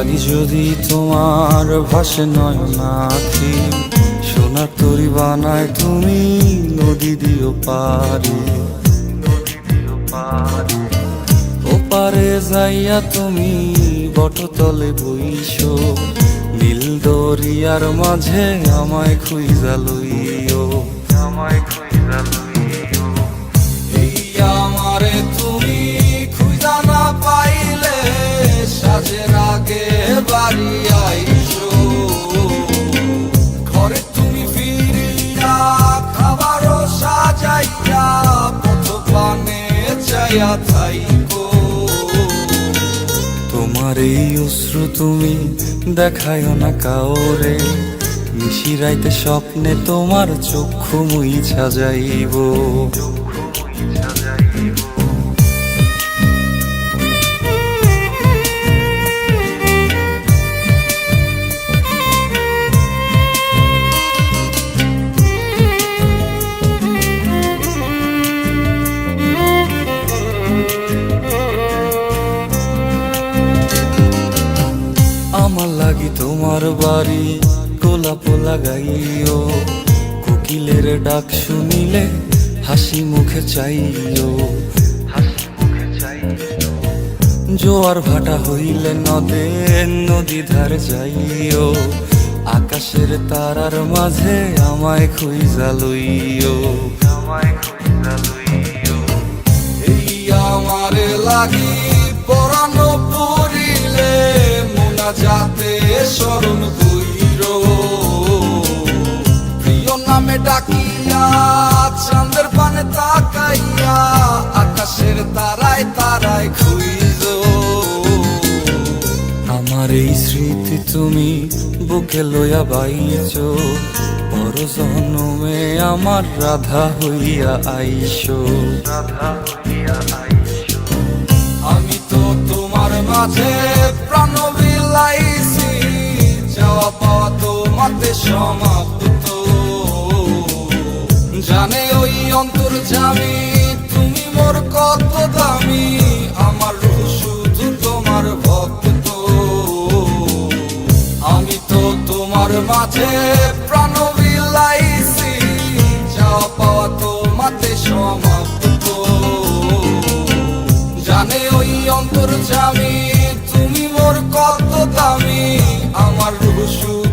লাগি যদি তোমার ভাসে নয়নাখি, সোনার তরি বানায় তুমি নদী দিও পারে। ওপারে যাইয়া তুমি বটতলে বইসো, নীল দরিয়ার মাঝে আমায় খুঁজা লইও, আমায় খুঁজা লইও। এই আমারে তুমি খুঁজা না পাইলে সাজের আগে বাড়ি আইসো, ঘরে তুমি ফিরিয়া খাবারও সাজাইয়া পথ পানে চাইয়া থাইকো। তোমার এই অশ্রু তুমি দেখায় না কাউরে, নিশিরাইতে স্বপ্নে তোমার চক্ষু মুইছা যাইব। আমার লাগি তোমার বাড়ি গোলাপ লাগাইও, কোকিলের ডাক শুনিলে হাসি মুখে চাইও, হাসি মুখে চাইও। জোয়ার ভাটা হইলে নদে নদী ধার যাইও, আকাশের তারার মাঝে আমায় খুঁজা লইও, আমায় খুঁজা লইও। এই আমারে লাগি পরানো পড়িলে যাতে স্মরণ কইরো, প্রিয় নামে ডাকিয়া চাঁদের পানে তাকাইয়া আকাশের তারায় তারায় খুঁজো। আমার এই স্মৃতি তুমি বুকে লইয়া বাইছো, পর জন্মে আমার রাধা হইয়া আইসো, রাধা হইয়া আইসো। আমি তো তোমার মাঝে প্রাণ বিলাইছি, যাওয়া পাওয়া তোমাতে সমাপ্ত। জানে ওই অন্তর্যামী তুমি মোর কত দামি, আমার রূহ শুধু তোমার ভক্ত। আমি তো তোমার মাঝে প্রাণ বিলাইছি, যাওয়া পাওয়া তোমাতে সমাপ্ত। জানে ওই অন্তর্যামী তুমি মোর কত দামি, আমার রূহ শুধু